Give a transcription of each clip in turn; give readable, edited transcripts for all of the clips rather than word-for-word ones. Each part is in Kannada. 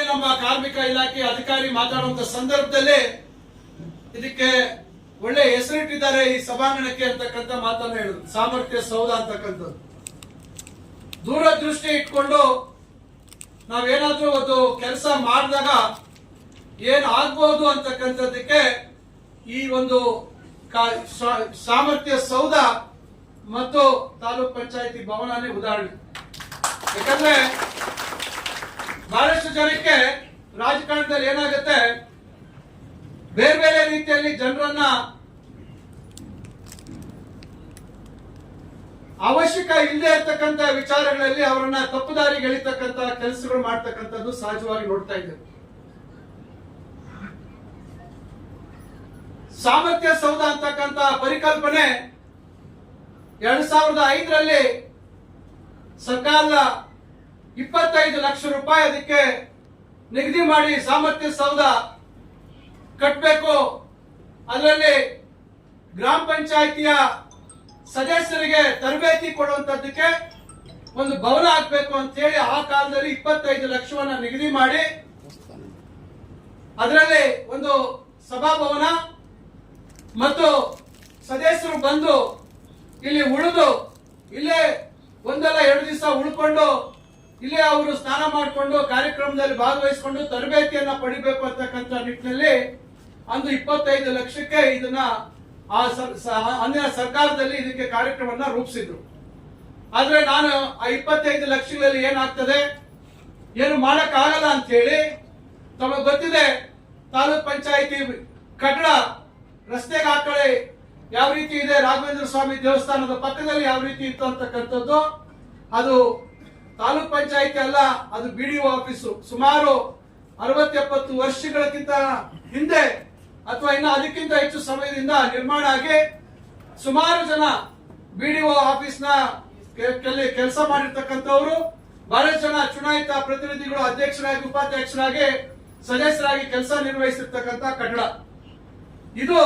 ನಮ್ಮ ಕಾರ್ಮಿಕ ಇಲಾಖೆ ಅಧಿಕಾರಿ ಮಾತಾಡುವಂತ ಸಂದರ್ಭದಲ್ಲಿ ಇದಕ್ಕೆ ಒಳ್ಳೆ ಹೆಸರಿಟ್ಟಿದ್ದಾರೆ ಈ ಸಭಾಂಗಣಕ್ಕೆ ಅಂತಕ್ಕಂಥ ಮಾತನ್ನ ಹೇಳಿದ್ರು. ಸಾಮರ್ಥ್ಯ ಸೌಧ ಅಂತಕ್ಕಂಥದ್ದು ದೂರದೃಷ್ಟಿ ಇಟ್ಕೊಂಡು ನಾವೇನಾದ್ರೂ ಒಂದು ಕೆಲಸ ಮಾಡಿದಾಗ ಏನ್ ಆಗ್ಬಹುದು ಅಂತಕ್ಕಂಥದ್ದಕ್ಕೆ ಈ ಒಂದು ಸಾಮರ್ಥ್ಯ ಸೌಧ ಮತ್ತು ತಾಲೂಕ್ ಪಂಚಾಯತಿ ಭವನನೇ ಉದಾಹರಣೆ. ಯಾಕಂದ್ರೆ ಬಹಳಷ್ಟು ಜನಕ್ಕೆ ರಾಜಕಾರಣದಲ್ಲಿ ಏನಾಗುತ್ತೆ, ಬೇರೆ ಬೇರೆ ರೀತಿಯಲ್ಲಿ ಜನರನ್ನ ಅವಶ್ಯಕ ಇಲ್ಲದೆ ಇರ್ತಕ್ಕಂಥ ವಿಚಾರಗಳಲ್ಲಿ ಅವರನ್ನ ತಪ್ಪುದಾರಿಗೆ ಎಳಿತಕ್ಕಂಥ ಕೆಲಸಗಳು ಮಾಡ್ತಕ್ಕಂಥದ್ದು ಸಹಜವಾಗಿ ನೋಡ್ತಾ ಇದ್ದೇವೆ. ಸಾಮರ್ಥ್ಯ ಸೌಧ ಅಂತಕ್ಕಂಥ ಪರಿಕಲ್ಪನೆ 2005ರಲ್ಲಿ ಸರ್ಕಾರದ 25 ಲಕ್ಷ ರೂಪಾಯಿ ಅದಕ್ಕೆ ನಿಗದಿ ಮಾಡಿ ಸಾಮರ್ಥ್ಯ ಸೌಧ ಕಟ್ಟಬೇಕು, ಅದರಲ್ಲಿ ಗ್ರಾಮ ಪಂಚಾಯಿತಿಯ ಸದಸ್ಯರಿಗೆ ತರಬೇತಿ ಕೊಡುವಂತದ್ದಕ್ಕೆ ಒಂದು ಭವನ ಹಾಕಬೇಕು ಅಂತ ಹೇಳಿ ಆ ಕಾಲದಲ್ಲಿ 25 ಲಕ್ಷವನ್ನ ನಿಗದಿ ಮಾಡಿ ಅದರಲ್ಲಿ ಒಂದು ಸಭಾಭವನ ಮತ್ತು ಸದಸ್ಯರು ಬಂದು ಇಲ್ಲಿ ಉಳಿದು ಇಲ್ಲೇ ಒಂದಲ್ಲ 2 ದಿವಸ ಉಳ್ಕೊಂಡು ಇಲ್ಲೇ ಅವರು ಸ್ನಾನ ಮಾಡಿಕೊಂಡು ಕಾರ್ಯಕ್ರಮದಲ್ಲಿ ಭಾಗವಹಿಸಿಕೊಂಡು ತರಬೇತಿಯನ್ನ ಪಡಿಬೇಕು ಅಂತಕ್ಕಂಥ ನಿಟ್ಟಿನಲ್ಲಿ ಅಂದು 25 ಲಕ್ಷಕ್ಕೆ ಇದನ್ನ ಅಂದಿನ ಸರ್ಕಾರದಲ್ಲಿ ಇದಕ್ಕೆ ಕಾರ್ಯಕ್ರಮವನ್ನ ರೂಪಿಸಿದ್ರು. ಆದ್ರೆ ನಾನು ಆ 25 ಲಕ್ಷಗಳಲ್ಲಿ ಏನಾಗ್ತದೆ, ಏನು ಮಾಡಕ್ ಆಗಲ್ಲ ಅಂತ ಹೇಳಿ, ತಮಗೆ ಗೊತ್ತಿದೆ ತಾಲೂಕ್ ಪಂಚಾಯಿತಿ ಕಟ್ಟಡ ರಸ್ತೆಗೆ ಆ ಕಡೆ ಯಾವ ರೀತಿ ಇದೆ, ರಾಘವೇಂದ್ರ ಸ್ವಾಮಿ ದೇವಸ್ಥಾನದ ಪಕ್ಕದಲ್ಲಿ ಯಾವ ರೀತಿ ಇತ್ತು ಅಂತಕ್ಕಂಥದ್ದು, ಅದು ತಾಲೂಕ್ ಪಂಚಾಯಿತಿ ಅಲ್ಲ, ಅದು ಬಿಡಿಒ ಆಫೀಸು. ಸುಮಾರು 60-70 ವರ್ಷಗಳಕ್ಕಿಂತ ಹಿಂದೆ ಅಥವಾ ಇನ್ನು ಅದಕ್ಕಿಂತ ಹೆಚ್ಚು ಸಮಯದಿಂದ ನಿರ್ಮಾಣ ಆಗಿ ಸುಮಾರು ಜನ ಬಿಡಿಒ ಆಫೀಸ್ ನ ಕೆಲಸ ಮಾಡಿರ್ತಕ್ಕಂಥವ್ರು, ಬಹಳಷ್ಟು ಜನ ಚುನಾಯಿತ ಪ್ರತಿನಿಧಿಗಳು ಅಧ್ಯಕ್ಷರಾಗಿ, ಉಪಾಧ್ಯಕ್ಷರಾಗಿ, ಸದಸ್ಯರಾಗಿ ಕೆಲಸ ನಿರ್ವಹಿಸಿರ್ತಕ್ಕಂಥ ಕಟ್ಟಡ ಇದು.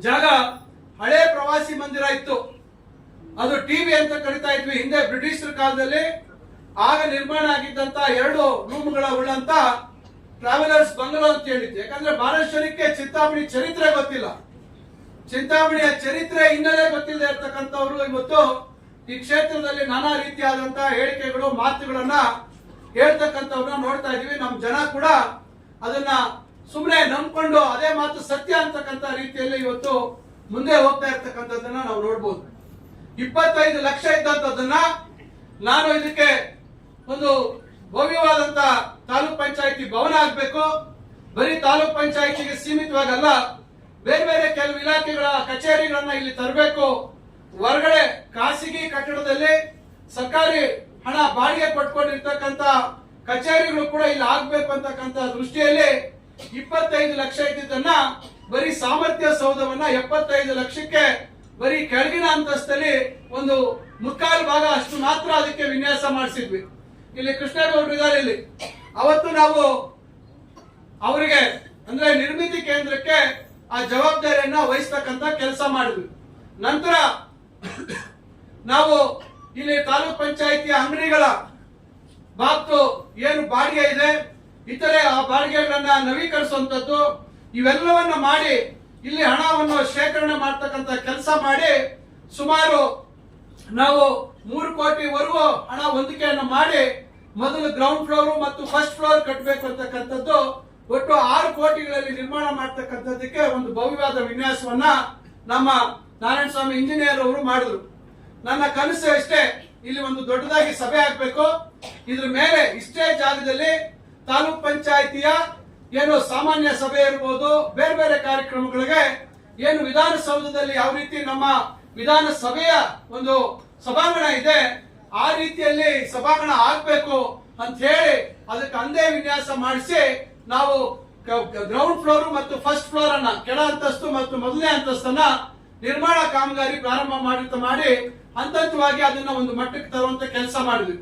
ಜಾಗ ಹಳೆ ಪ್ರವಾಸಿ ಮಂದಿರ ಇತ್ತು, ಅದು ಟಿವಿ ಅಂತ ಕರಿತಾ ಇದ್ವಿ ಹಿಂದೆ ಬ್ರಿಟಿಷರ ಕಾಲದಲ್ಲಿ. ಆಗ ನಿರ್ಮಾಣ ಆಗಿದ್ದಂತ 2 ರೂಮ್ಗಳ ಉಳ್ಳಂತ ಟ್ರಾವೆಲರ್ಸ್ ಬಂಗಲೋ ಅಂತ ಹೇಳಿದ್ದೆ. ಯಾಕಂದ್ರೆ ಬಹಳಷ್ಟು ಜನಕ್ಕೆ ಚಿಂತಾಮಣಿ ಚರಿತ್ರೆ ಗೊತ್ತಿಲ್ಲ, ಚಿಂತಾಮಣಿಯ ಚರಿತ್ರೆ ಹಿನ್ನೆಲೆ ಗೊತ್ತಿಲ್ಲದೆ ಇರ್ತಕ್ಕಂಥವ್ರು ಇವತ್ತು ಈ ಕ್ಷೇತ್ರದಲ್ಲಿ ನಾನಾ ರೀತಿಯಾದಂತಹ ಹೇಳಿಕೆಗಳು, ಮಾತುಗಳನ್ನ ಹೇಳ್ತಕ್ಕಂಥವ್ರನ್ನ ನೋಡ್ತಾ ಇದೀವಿ. ನಮ್ಮ ಜನ ಕೂಡ ಅದನ್ನ ಸುಮ್ಮನೆ ನಂಬ್ಕೊಂಡು ಅದೇ ಮಾತು ಸತ್ಯ ಅಂತಕ್ಕಂಥ ರೀತಿಯಲ್ಲಿ ಇವತ್ತು ಮುಂದೆ ಹೋಗ್ತಾ ಇರ್ತಕ್ಕಂಥದ್ದನ್ನ ನಾವು ನೋಡ್ಬೋದು. 25 ಲಕ್ಷ ಇದ್ದಂಥದ್ದನ್ನ ನಾನು ಇದಕ್ಕೆ ಒಂದು ಭವ್ಯವಾದಂತ ತಾಲೂಕ್ ಪಂಚಾಯಿತಿ ಭವನ ಆಗ್ಬೇಕು, ಬರೀ ತಾಲೂಕ್ ಪಂಚಾಯಿತಿಗೆ ಸೀಮಿತವಾಗಲ್ಲ, ಬೇರೆ ಬೇರೆ ಕೆಲವು ಇಲಾಖೆಗಳ ಕಚೇರಿಗಳನ್ನ ಇಲ್ಲಿ ತರಬೇಕು, ಹೊರಗಡೆ ಖಾಸಗಿ ಕಟ್ಟಡದಲ್ಲಿ ಸರ್ಕಾರಿ ಹಣ ಬಾಡಿಗೆ ಪಡ್ಕೊಂಡಿರ್ತಕ್ಕಂಥ ಕಚೇರಿಗಳು ಕೂಡ ಇಲ್ಲಿ ಆಗ್ಬೇಕು ಅಂತಕ್ಕಂಥ ದೃಷ್ಟಿಯಲ್ಲಿ 25 ಲಕ್ಷ ಇದ್ದಿದ್ದನ್ನ ಬರೀ ಸಾಮರ್ಥ್ಯ ಸೌಧವನ್ನ 75 ಲಕ್ಷಕ್ಕೆ ಬರೀ ಕೆಳಗಿನ ಅಂತಸ್ತಲ್ಲಿ ಒಂದು 3/4 ಭಾಗ ಅಷ್ಟು ಮಾತ್ರ ಅದಕ್ಕೆ ವಿನ್ಯಾಸ ಮಾಡಿಸಿದ್ವಿ. ಇಲ್ಲಿ ಕೃಷ್ಣೇಗೌಡರು ಇದ್ದಾರೆ ಇಲ್ಲಿ. ಅವತ್ತು ನಾವು ಅವರಿಗೆ ಅಂದ್ರೆ ನಿರ್ಮಿತಿ ಕೇಂದ್ರಕ್ಕೆ ಆ ಜವಾಬ್ದಾರಿಯನ್ನ ವಹಿಸ್ತಕ್ಕಂತ ಕೆಲಸ ಮಾಡಿದ್ವಿ. ನಂತರ ನಾವು ಇಲ್ಲಿ ತಾಲೂಕ್ ಪಂಚಾಯಿತಿ ಅಂಗಡಿಗಳ ಬಾಬ್ತು ಏನು ಬಾಡಿಗೆ ಇದೆ, ಇತರೆ ಆ ಬಾಡಿಗೆಗಳನ್ನ ನವೀಕರಿಸುವಂತದ್ದು ಇವೆಲ್ಲವನ್ನ ಮಾಡಿ ಇಲ್ಲಿ ಹಣವನ್ನು ಶೇಖರಣೆ ಮಾಡ್ತಕ್ಕಂತ ಕೆಲಸ ಮಾಡಿ ಸುಮಾರು ನಾವು 3 ಕೋಟಿವರೆಗೂ ಹಣ ಹೊಂದಿಕೆಯನ್ನು ಮಾಡಿ ಮೊದಲು ಗ್ರೌಂಡ್ ಫ್ಲೋರ್ ಮತ್ತು ಫಸ್ಟ್ ಫ್ಲೋರ್ ಕಟ್ಟಬೇಕು ಅಂತಕ್ಕಂಥದ್ದು ಒಟ್ಟು 6 ಕೋಟಿಗಳಲ್ಲಿ ನಿರ್ಮಾಣ ಮಾಡ್ತಕ್ಕಂಥದ್ದಕ್ಕೆ ಒಂದು ಭವ್ಯವಾದ ವಿನ್ಯಾಸವನ್ನ ನಮ್ಮ ನಾರಾಯಣ ಸ್ವಾಮಿ ಇಂಜಿನಿಯರ್ ಅವರು ಮಾಡಿದ್ರು. ನನ್ನ ಕನಸು ಅಷ್ಟೇ, ಇಲ್ಲಿ ಒಂದು ದೊಡ್ಡದಾಗಿ ಸಭೆ ಆಗ್ಬೇಕು. ಇದ್ರ ಮೇಲೆ ಇಷ್ಟೇ ಜಾಗದಲ್ಲಿ ತಾಲೂಕ್ ಪಂಚಾಯಿತಿಯ ಏನು ಸಾಮಾನ್ಯ ಸಭೆ ಇರ್ಬೋದು, ಬೇರೆ ಬೇರೆ ಕಾರ್ಯಕ್ರಮಗಳಿಗೆ ಏನು ವಿಧಾನಸೌಧದಲ್ಲಿ ಯಾವ ರೀತಿ ನಮ್ಮ ವಿಧಾನಸಭೆಯ ಒಂದು ಸಭಾಂಗಣ ಇದೆ ಆ ರೀತಿಯಲ್ಲಿ ಸಭಾಂಗಣ ಆಗ್ಬೇಕು ಅಂತ ಹೇಳಿ ಅದಕ್ಕೆ ಅಂದೇ ವಿನ್ಯಾಸ ಮಾಡಿಸಿ ನಾವು ಗ್ರೌಂಡ್ ಫ್ಲೋರ್ ಮತ್ತು ಫಸ್ಟ್ ಫ್ಲೋರ್ ಅನ್ನ ಕೆಳ ಅಂತಸ್ತು ಮತ್ತು ಮೊದಲನೇ ಅಂತಸ್ತನ್ನ ನಿರ್ಮಾಣ ಕಾಮಗಾರಿ ಪ್ರಾರಂಭ ಮಾಡಿ ಹಂತವಾಗಿ ಅದನ್ನ ಒಂದು ಮಟ್ಟಕ್ಕೆ ತರುವಂತ ಕೆಲಸ ಮಾಡಿದ್ವಿ.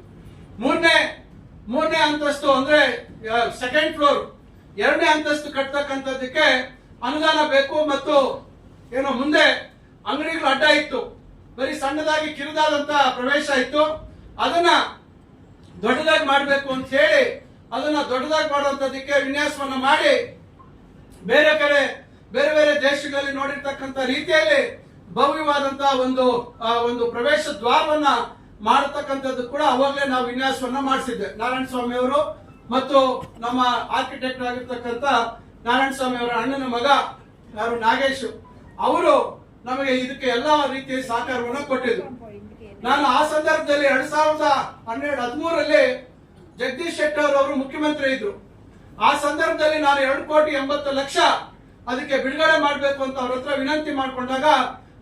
ಮೂರನೇ ಅಂತಸ್ತು ಅಂದ್ರೆ ಸೆಕೆಂಡ್ ಫ್ಲೋರ್ 2ನೇ ಅಂತಸ್ತು ಕಟ್ಟತಕ್ಕಂಥದ್ದಕ್ಕೆ ಅನುದಾನ ಬೇಕು ಮತ್ತು ಏನೋ ಮುಂದೆ ಅಂಗಡಿಗಳು ಅಡ್ಡ ಇತ್ತು, ಬರೀ ಸಣ್ಣದಾಗಿ ಕಿರಿದಾದಂತ ಪ್ರವೇಶ ಇತ್ತು. ಅದನ್ನ ದೊಡ್ಡದಾಗಿ ಮಾಡಬೇಕು ಅಂತ ಹೇಳಿ ಅದನ್ನ ದೊಡ್ಡದಾಗಿ ಮಾಡುವಂತದಕ್ಕೆ ವಿನ್ಯಾಸವನ್ನ ಮಾಡಿ ಬೇರೆ ಕಡೆ ಬೇರೆ ಬೇರೆ ದೇಶಗಳಲ್ಲಿ ನೋಡಿರ್ತಕ್ಕಂಥ ರೀತಿಯಲ್ಲಿ ಭವ್ಯವಾದಂತಹ ಒಂದು ಪ್ರವೇಶ ದ್ವಾರವನ್ನ ಮಾಡತಕ್ಕಂಥದ್ದು ಕೂಡ ಅವಾಗಲೇ ನಾವು ವಿನ್ಯಾಸವನ್ನ ಮಾಡಿಸಿದ್ದೆ. ನಾರಾಯಣ ಸ್ವಾಮಿ ಅವರು ಮತ್ತು ನಮ್ಮ ಆರ್ಕಿಟೆಕ್ಟ್ ಆಗಿರ್ತಕ್ಕಂಥ ನಾರಾಯಣ ಸ್ವಾಮಿ ಅವರ ಅಣ್ಣನ ಮಗ ಯಾರು ನಾಗೇಶ್ ಅವರು ನಮಗೆ ಇದಕ್ಕೆ ಎಲ್ಲಾ ರೀತಿಯ ಸಹಕಾರವನ್ನು ಕೊಟ್ಟಿದ್ರು. ನಾನು ಆ ಸಂದರ್ಭದಲ್ಲಿ 2013 ಜಗದೀಶ್ ಶೆಟ್ಟರ್ ಅವರು ಮುಖ್ಯಮಂತ್ರಿ ಇದ್ರು. ಆ ಸಂದರ್ಭದಲ್ಲಿ ನಾನು 2,80,00,000 ಅದಕ್ಕೆ ಬಿಡುಗಡೆ ಮಾಡಬೇಕು ಅಂತ ಅವ್ರ ಹತ್ರ ವಿನಂತಿ ಮಾಡಿಕೊಂಡಾಗ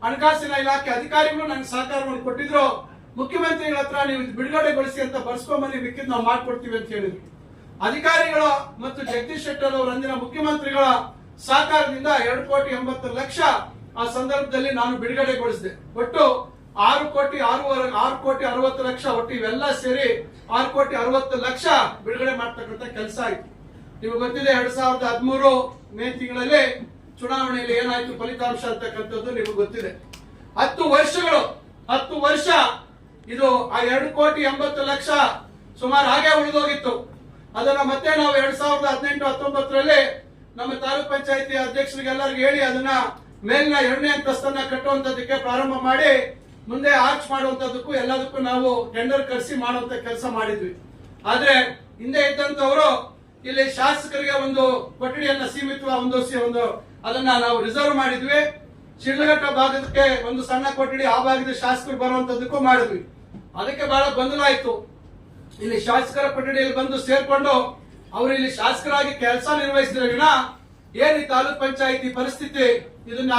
ಹಣಕಾಸಿನ ಇಲಾಖೆ ಅಧಿಕಾರಿಗಳು ನನಗೆ ಸಹಕಾರವನ್ನು ಕೊಟ್ಟಿದ್ರು. ಮುಖ್ಯಮಂತ್ರಿಗಳ ಹತ್ರ ನೀವು ಬಿಡುಗಡೆಗೊಳಿಸಿ ಅಂತ ಬರ್ಸ್ಕೊಂಬನ್ನಿ, ಮಿಕ್ಕಿದ್ ನಾವು ಮಾಡ್ಕೊಡ್ತೀವಿ ಅಂತ ಹೇಳಿದ್ರು. ಅಧಿಕಾರಿಗಳು ಮತ್ತು ಜಗದೀಶ್ ಶೆಟ್ಟರ್ ಅವರ ಅಂದಿನ ಮುಖ್ಯಮಂತ್ರಿಗಳ ಸಹಕಾರದಿಂದ 2,80,00,000 ಆ ಸಂದರ್ಭದಲ್ಲಿ ನಾನು ಬಿಡುಗಡೆಗೊಳಿಸಿದೆ. ಒಟ್ಟು 6,60,00,000 ಒಟ್ಟು ಇವೆಲ್ಲ ಸೇರಿ 6,60,00,000 ಬಿಡುಗಡೆ ಮಾಡ್ತಕ್ಕಂಥ ಕೆಲಸ ಆಯ್ತು. ನಿಮಗೆ ಗೊತ್ತಿದೆ 2013 ಮೇ ತಿಂಗಳಲ್ಲಿ ಚುನಾವಣೆಯಲ್ಲಿ ಏನಾಯ್ತು ಫಲಿತಾಂಶ ಅಂತಕ್ಕಂಥದ್ದು ನಿಮಗೆ ಗೊತ್ತಿದೆ. 10 ವರ್ಷ ಇದು ಆ 2,80,00,000 ಸುಮಾರು ಹಾಗೆ ಉಳಿದೋಗಿತ್ತು. ಅದನ್ನ ಮತ್ತೆ ನಾವು 2018-19 ನಮ್ಮ ತಾಲೂಕ್ ಪಂಚಾಯತಿ ಅಧ್ಯಕ್ಷರಿಗೆಲ್ಲರಿಗೂ ಹೇಳಿ ಅದನ್ನ ಮೇಲಿನ 2ನೇ ಅಂತಸ್ತನ್ನ ಕಟ್ಟುವಂತದಕ್ಕೆ ಪ್ರಾರಂಭ ಮಾಡಿ ಮುಂದೆ ಆರ್ಚ್ ಮಾಡುವಂತದಕ್ಕೂ ಎಲ್ಲದಕ್ಕೂ ನಾವು ಟೆಂಡರ್ ಕರೆಸಿ ಮಾಡುವಂತ ಕೆಲಸ ಮಾಡಿದ್ವಿ. ಆದ್ರೆ ಹಿಂದೆ ಇದ್ದಂತವರು ಇಲ್ಲಿ ಶಾಸಕರಿಗೆ ಒಂದು ಕೊಠಡಿಯನ್ನ ಸೀಮಿತ ಅದನ್ನ ನಾವು ರಿಸರ್ವ್ ಮಾಡಿದ್ವಿ. ಶಿಡ್ಲಘಟ್ಟ ಭಾಗಕ್ಕೆ ಒಂದು ಸಣ್ಣ ಕೊಠಡಿ ಆ ಭಾಗದ ಶಾಸಕರು ಬರುವಂತದಕ್ಕೂ ಮಾಡಿದ್ವಿ. ಅದಕ್ಕೆ ಬಹಳ ಗೊಂದಲ ಆಯ್ತು. ಇಲ್ಲಿ ಶಾಸಕರ ಕೊಠಡಿಯಲ್ಲಿ ಬಂದು ಸೇರ್ಕೊಂಡು ಅವರು ಇಲ್ಲಿ ಶಾಸಕರಾಗಿ ಕೆಲಸ ನಿರ್ವಹಿಸಿದ್ರೆ ಏನ್ ಈ ತಾಲೂಕ್ ಪಂಚಾಯಿತಿ ಪರಿಸ್ಥಿತಿ, ಇದನ್ನ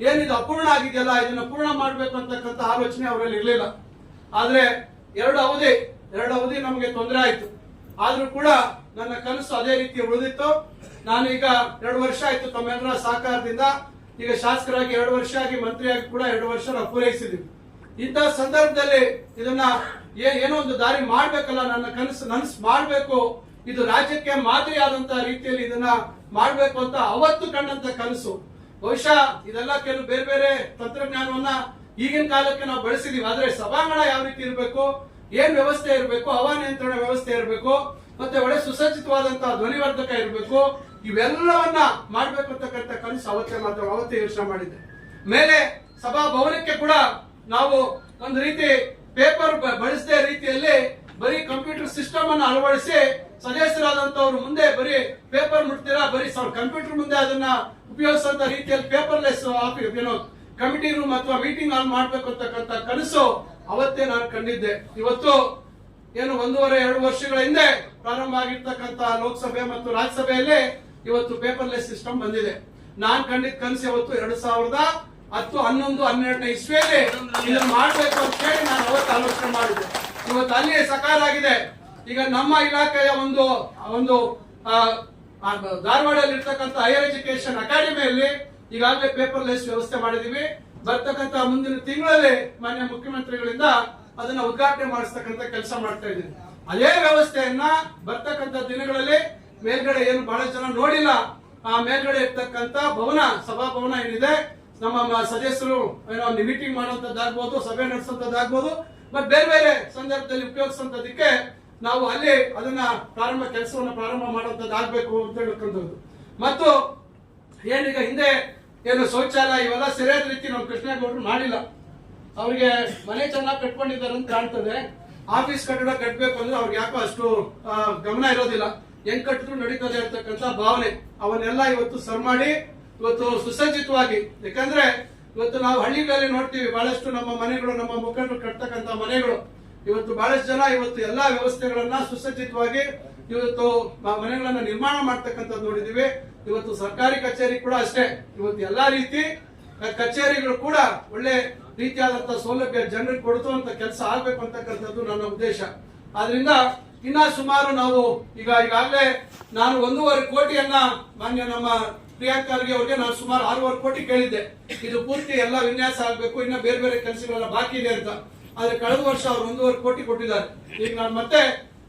ಏನಿದು ಅಪೂರ್ಣ ಆಗಿದೆಯಲ್ಲ, ಇದನ್ನ ಪೂರ್ಣ ಮಾಡ್ಬೇಕು ಅಂತಕ್ಕಂಥ ಆಲೋಚನೆ ಅವರಲ್ಲಿ ಇರಲಿಲ್ಲ. ಆದ್ರೆ ಎರಡು ಅವಧಿ ನಮಗೆ ತೊಂದರೆ ಆಯ್ತು. ಆದ್ರೂ ಕೂಡ ನನ್ನ ಕನಸು ಅದೇ ರೀತಿ ಉಳಿದಿತ್ತು. ನಾನು ಈಗ 2 ವರ್ಷ ಆಯ್ತು ತಮ್ಮೆಲ್ಲರ ಸಹಕಾರದಿಂದ ಈಗ ಶಾಸಕರಾಗಿ 2 ವರ್ಷ ಆಗಿ ಮಂತ್ರಿಯಾಗಿ ಕೂಡ 2 ವರ್ಷ ನಾವು ಪೂರೈಸಿದ್ವಿ. ಇಂತಹ ಸಂದರ್ಭದಲ್ಲಿ ಇದನ್ನ ಏನೋ ಒಂದು ದಾರಿ ಮಾಡ್ಬೇಕಲ್ಲ, ನನ್ನ ಕನಸು ಮಾಡ್ಬೇಕು, ಇದು ರಾಜ್ಯಕ್ಕೆ ಮಾದರಿಯಾದಂತಹ ರೀತಿಯಲ್ಲಿ ಇದನ್ನ ಮಾಡ್ಬೇಕು ಅಂತ ಅವತ್ತು ಕಂಡಂತ ಕನಸು. ಬಹುಶಃ ಇದೆಲ್ಲ ಕೆಲವು ಬೇರೆ ಬೇರೆ ತಂತ್ರಜ್ಞಾನವನ್ನ ಈಗಿನ ಕಾಲಕ್ಕೆ ನಾವು ಬಳಸಿದೀವಿ. ಆದ್ರೆ ಸಭಾಂಗಣ ಯಾವ ರೀತಿ ಇರಬೇಕು, ಏನ್ ವ್ಯವಸ್ಥೆ ಇರಬೇಕು, ಹವಾನಿಯಂತ್ರಣ ವ್ಯವಸ್ಥೆ ಇರಬೇಕು, ಮತ್ತೆ ಒಳ್ಳೆ ಸುಸಜ್ಜಿತವಾದಂತಹ ಧ್ವನಿವರ್ಧಕ ಇರಬೇಕು, ಇವೆಲ್ಲವನ್ನ ಮಾಡ್ಬೇಕು ಅಂತಕ್ಕಂಥ ಕನಸು ಅವತ್ತೇ ಯೋಚನೆ ಮಾಡಿದ್ದೆ. ಮೇಲೆ ಸಭಾ ಭವನಕ್ಕೆ ಕೂಡ ನಾವು ಒಂದು ರೀತಿ ಪೇಪರ್ ಬಳಸದೆ ರೀತಿಯಲ್ಲಿ ಬರೀ ಕಂಪ್ಯೂಟರ್ ಸಿಸ್ಟಮ್ ಅನ್ನು ಅಳವಡಿಸಿ ಸದಸ್ಯರಾದಂತವ್ರು ಮುಂದೆ ಬರೀ ಪೇಪರ್ ಮುಟ್ತೀರಾ, ಬರೀ ಕಂಪ್ಯೂಟರ್ ಮುಂದೆ ಅದನ್ನ ಉಪಯೋಗಿಸುವಂತ ರೀತಿಯಲ್ಲಿ ಪೇಪರ್ಲೆಸ್ ಕಮಿಟಿ ರೂಮ್ ಅಥವಾ ಮೀಟಿಂಗ್ ಹಾಲ್ ಮಾಡ್ಬೇಕು ಅಂತಕ್ಕಂಥ ಕನಸು ಅವತ್ತೇ ನಾನು ಕಂಡಿದ್ದೆ. ಇವತ್ತು ಏನು 1.5-2 ವರ್ಷಗಳ ಹಿಂದೆ ಪ್ರಾರಂಭ ಆಗಿರ್ತಕ್ಕಂಥ ಲೋಕಸಭೆ ಮತ್ತು ರಾಜ್ಯಸಭೆಯಲ್ಲಿ ಇವತ್ತು ಪೇಪರ್ಲೆಸ್ ಸಿಸ್ಟಮ್ ಬಂದಿದೆ. ನಾನ್ ಕಂಡಿದ್ದ ಕನಸು ಇವತ್ತು 2010-11-12 ಇಸ್ವಿಯಲ್ಲಿ ಇದನ್ನ ಮಾಡ್ಬೇಕು ಅಂತ ಹೇಳಿ ನಾನು ಅವತ್ತು ಆಲೋಚನೆ ಮಾಡಿದ್ದೆ. ಇವತ್ತು ಅಲ್ಲಿ ಸಕಾರ ಆಗಿದೆ. ಈಗ ನಮ್ಮ ಇಲಾಖೆಯ ಒಂದು ಧಾರವಾಡದಲ್ಲಿ ಇರ್ತಕ್ಕಂಥ ಹೈಯರ್ ಎಜುಕೇಶನ್ ಅಕಾಡೆಮಿಯಲ್ಲಿ ಈಗಾಗಲೇ ಪೇಪರ್ಲೆಸ್ ವ್ಯವಸ್ಥೆ ಮಾಡಿದೀವಿ. ಬರ್ತಕ್ಕಂಥ ಮುಂದಿನ ತಿಂಗಳಲ್ಲಿ ಮಾನ್ಯ ಮುಖ್ಯಮಂತ್ರಿಗಳಿಂದ ಅದನ್ನ ಉದ್ಘಾಟನೆ ಮಾಡಿಸ್ತಕ್ಕಂಥ ಕೆಲಸ ಮಾಡ್ತಾ ಇದ್ದೀವಿ. ಅದೇ ವ್ಯವಸ್ಥೆಯನ್ನ ಬರ್ತಕ್ಕಂಥ ದಿನಗಳಲ್ಲಿ ಮೇಲ್ಗಡೆ ಏನು ಬಹಳ ಜನ ನೋಡಿಲ್ಲ, ಆ ಮೇಲ್ಗಡೆ ಇರ್ತಕ್ಕಂಥ ಭವನ, ಸಭಾಭವನ ಏನಿದೆ, ನಮ್ಮ ಸದಸ್ಯರು ಏನೋ ಮೀಟಿಂಗ್ ಮಾಡುವಂತದ್ದಾಗ್ಬೋದು, ಸಭೆ ನಡೆಸುವಂತದ್ದಾಗ್ಬೋದು, ಬಟ್ ಬೇರೆ ಬೇರೆ ಸಂದರ್ಭದಲ್ಲಿ ಉಪಯೋಗಿಸುವಂತದಕ್ಕೆ ನಾವು ಅಲ್ಲಿ ಅದನ್ನ ಕೆಲಸವನ್ನ ಪ್ರಾರಂಭ ಮಾಡುವಂತದ್ದಾಗಬೇಕು ಅಂತ ಹೇಳ್ಕೊಂಡದ್ದು. ಮತ್ತು ಏನೀಗ ಹಿಂದೆ ಏನು ಶೌಚಾಲಯ ಇವೆಲ್ಲ ಸರಿಯಾದ ರೀತಿ ನಮ್ಮ ಕೃಷ್ಣೇಗೌಡರು ಮಾಡಿಲ್ಲ. ಅವ್ರಿಗೆ ಮನೆ ಚೆನ್ನಾಗಿ ಕಟ್ಕೊಂಡಿದ್ದಾರೆ ಅಂತ ಕಾಣ್ತದೆ, ಆಫೀಸ್ ಕಟ್ಟಡ ಕಟ್ಟಬೇಕು ಅಂದ್ರೆ ಅವ್ರಿಗೆ ಯಾಕೋ ಅಷ್ಟು ಗಮನ ಇರೋದಿಲ್ಲ, ಹೆಂಗ್ ಕಟ್ಟಿದ್ರು ನಡೀತದೆ ಇರ್ತಕ್ಕಂಥ ಭಾವನೆ, ಅವನ್ನೆಲ್ಲ ಇವತ್ತು ಸರ್ ಮಾಡಿ ಇವತ್ತು ಸುಸಜ್ಜಿತವಾಗಿ, ಯಾಕಂದ್ರೆ ಇವತ್ತು ನಾವು ಹಳ್ಳಿಗಳಲ್ಲಿ ನೋಡ್ತೀವಿ ಬಹಳಷ್ಟು ನಮ್ಮ ಮನೆಗಳು, ನಮ್ಮ ಮುಖಂಡರು ಕಟ್ತಕ್ಕಂಥ ಮನೆಗಳು, ಇವತ್ತು ಬಹಳಷ್ಟು ಜನ ಇವತ್ತು ಎಲ್ಲಾ ವ್ಯವಸ್ಥೆಗಳನ್ನ ಸುಸಜ್ಜಿತವಾಗಿ ಇವತ್ತು ಮನೆಗಳನ್ನ ನಿರ್ಮಾಣ ಮಾಡ್ತಕ್ಕಂಥದ್ದು ನೋಡಿದೀವಿ. ಇವತ್ತು ಸರ್ಕಾರಿ ಕಚೇರಿ ಕೂಡ ಅಷ್ಟೇ, ಇವತ್ತು ಎಲ್ಲಾ ರೀತಿ ಕಚೇರಿಗಳು ಕೂಡ ಒಳ್ಳೆ ರೀತಿಯಾದಂತಹ ಸೌಲಭ್ಯ ಜನರಿಗೆ ಕೊಡುವಂತ ಕೆಲಸ ಆಗ್ಬೇಕು ಅಂತಕ್ಕಂಥದ್ದು ನನ್ನ ಉದ್ದೇಶ. ಆದ್ರಿಂದ ಇನ್ನ ಸುಮಾರು ನಾವು ಈಗಾಗಲೇ ನಾನು 1.5 ಕೋಟಿಯನ್ನ ಮಾನ್ಯ ನಮ್ಮ ಪ್ರಿಯಾಂಕ್ ಖರ್ಗೆ ಅವ್ರಿಗೆ ನಾನು ಸುಮಾರು 6.5 ಕೋಟಿ ಕೇಳಿದ್ದೆ, ಇದು ಪೂರ್ತಿ ಎಲ್ಲ ವಿನ್ಯಾಸ ಆಗ್ಬೇಕು, ಇನ್ನ ಬೇರೆ ಬೇರೆ ಕೆಲಸಗಳೆಲ್ಲ ಬಾಕಿ ಇದೆ ಅಂತ. ಆದ್ರೆ ಕಳೆದ ವರ್ಷ ಅವ್ರು 1.5 ಕೋಟಿ ಕೊಟ್ಟಿದ್ದಾರೆ. ಈಗ ನಾನು ಮತ್ತೆ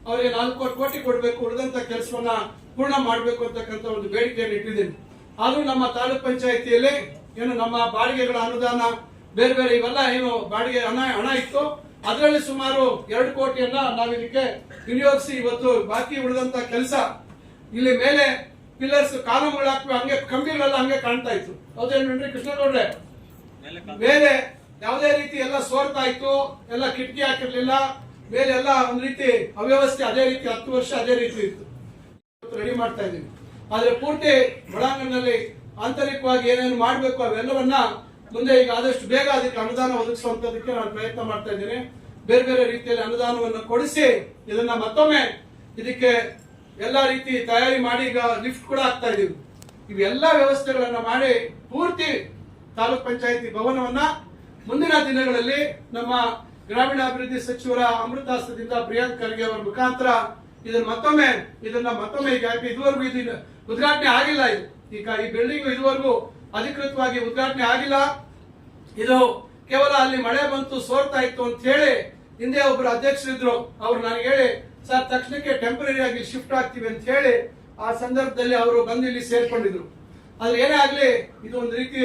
ಅವರಿಗೆ 4 ಕೋಟಿ ಕೊಡ್ಬೇಕು, ಉಳಿದಂತ ಕೆಲಸವನ್ನ ಪೂರ್ಣ ಮಾಡ್ಬೇಕು ಅಂತಕ್ಕಂಥ ಒಂದು ಬೇಡಿಕೆಯನ್ನು ಇಟ್ಟಿದ್ದೀನಿ. ಆದ್ರೂ ನಮ್ಮ ತಾಲೂಕ್ ಪಂಚಾಯಿತಿಯಲ್ಲಿ ಏನು ನಮ್ಮ ಬಾಡಿಗೆಗಳ ಅನುದಾನ ಬೇರೆ ಬೇರೆ ಇವೆಲ್ಲ ಏನು ಬಾಡಿಗೆ ಹಣ ಇತ್ತು, ಅದರಲ್ಲಿ ಸುಮಾರು 2 ಕೋಟಿಯನ್ನ ನಾವು ಇದಕ್ಕೆ ವಿನಿಯೋಗಿಸಿ ಇವತ್ತು ಬಾಕಿ ಉಳಿದಂತ ಕೆಲಸ, ಇಲ್ಲಿ ಮೇಲೆ ಪಿಲ್ಲರ್ಸ್ ಕಾಲಮ್ಗಳು ಹಾಕಿ ಹಂಗೆ ಕಂಬಿಗಳೆಲ್ಲ ಹಂಗೆ ಕಾಣ್ತಾ ಇತ್ತು, ಹೌದೇನ್ರಿ ಕೃಷ್ಣಗೌಡ್ರೆ? ಮೇಲೆ ಯಾವುದೇ ರೀತಿ ಎಲ್ಲ ಸೋರ್ತಾ ಇತ್ತು, ಎಲ್ಲ ಕಿಟಕಿ ಹಾಕಿರ್ಲಿಲ್ಲ, ಮೇಲೆ ಎಲ್ಲ ಒಂದ್ ರೀತಿ ಅವ್ಯವಸ್ಥೆ, ಅದೇ ರೀತಿ 10 ವರ್ಷ ಅದೇ ರೀತಿ ಇತ್ತು. ರೆಡಿ ಮಾಡ್ತಾ ಇದ್ದೀವಿ, ಆದ್ರೆ ಪೂರ್ತಿ ಒಳಾಂಗಣದಲ್ಲಿ ಆಂತರಿಕವಾಗಿ ಏನೇನು ಮಾಡಬೇಕು ಅವೆಲ್ಲವನ್ನ ಮುಂದೆ ಈಗ ಆದಷ್ಟು ಬೇಗ ಅದಕ್ಕೆ ಅನುದಾನ ಒದಗಿಸುವಂತದಕ್ಕೆ ನಾನು ಪ್ರಯತ್ನ ಮಾಡ್ತಾ ಇದ್ದೀನಿ. ಬೇರೆ ಬೇರೆ ರೀತಿಯಲ್ಲಿ ಅನುದಾನವನ್ನು ಕೊಡಿಸಿ ಇದನ್ನ ಮತ್ತೊಮ್ಮೆ ಇದಕ್ಕೆ ಎಲ್ಲಾ ರೀತಿ ತಯಾರಿ ಮಾಡಿ ಈಗ ಲಿಫ್ಟ್ ಕೂಡ ಆಗ್ತಾ ಇದೀವಿ. ಇವೆಲ್ಲ ವ್ಯವಸ್ಥೆಗಳನ್ನ ಮಾಡಿ ಪೂರ್ತಿ ತಾಲೂಕ್ ಪಂಚಾಯತಿ ಭವನವನ್ನ ಮುಂದಿನ ದಿನಗಳಲ್ಲಿ ನಮ್ಮ ಗ್ರಾಮೀಣಾಭಿವೃದ್ಧಿ ಸಚಿವರ ಅಮೃತಾಸ್ತ್ರದಿಂದ ಪ್ರಿಯಾಂಕ್ ಖರ್ಗೆ ಅವರ ಮುಖಾಂತರ ಇದನ್ನ ಮತ್ತೊಮ್ಮೆ ಈಗ ಇದುವರೆಗೂ ಇದು ಉದ್ಘಾಟನೆ ಆಗಿಲ್ಲ. ಈಗ ಈ ಬಿಲ್ಡಿಂಗ್ ಇದುವರೆಗೂ ಅಧಿಕೃತವಾಗಿ ಉದ್ಘಾಟನೆ ಆಗಿಲ್ಲ. ಇದು ಕೇವಲ ಅಲ್ಲಿ ಮಳೆ ಬಂತು, ಸೋರ್ತಾ ಇತ್ತು ಅಂತ ಹೇಳಿ ಹಿಂದೆ ಒಬ್ಬರು ಅಧ್ಯಕ್ಷರಿದ್ರು, ಅವ್ರು ನನಗೆ ಹೇಳಿ ಸರ್ ತಕ್ಷಣಕ್ಕೆ ಟೆಂಪರರಿ ಆಗಿ ಶಿಫ್ಟ್ ಆಗ್ತೀವಿ ಅಂತ ಹೇಳಿ ಆ ಸಂದರ್ಭದಲ್ಲಿ ಅವರು ಬಂದು ಇಲ್ಲಿ ಸೇರ್ಕೊಂಡಿದ್ರು. ಆದ್ರೆ ಏನೇ ಆಗ್ಲಿ ಇದು ಒಂದು ರೀತಿ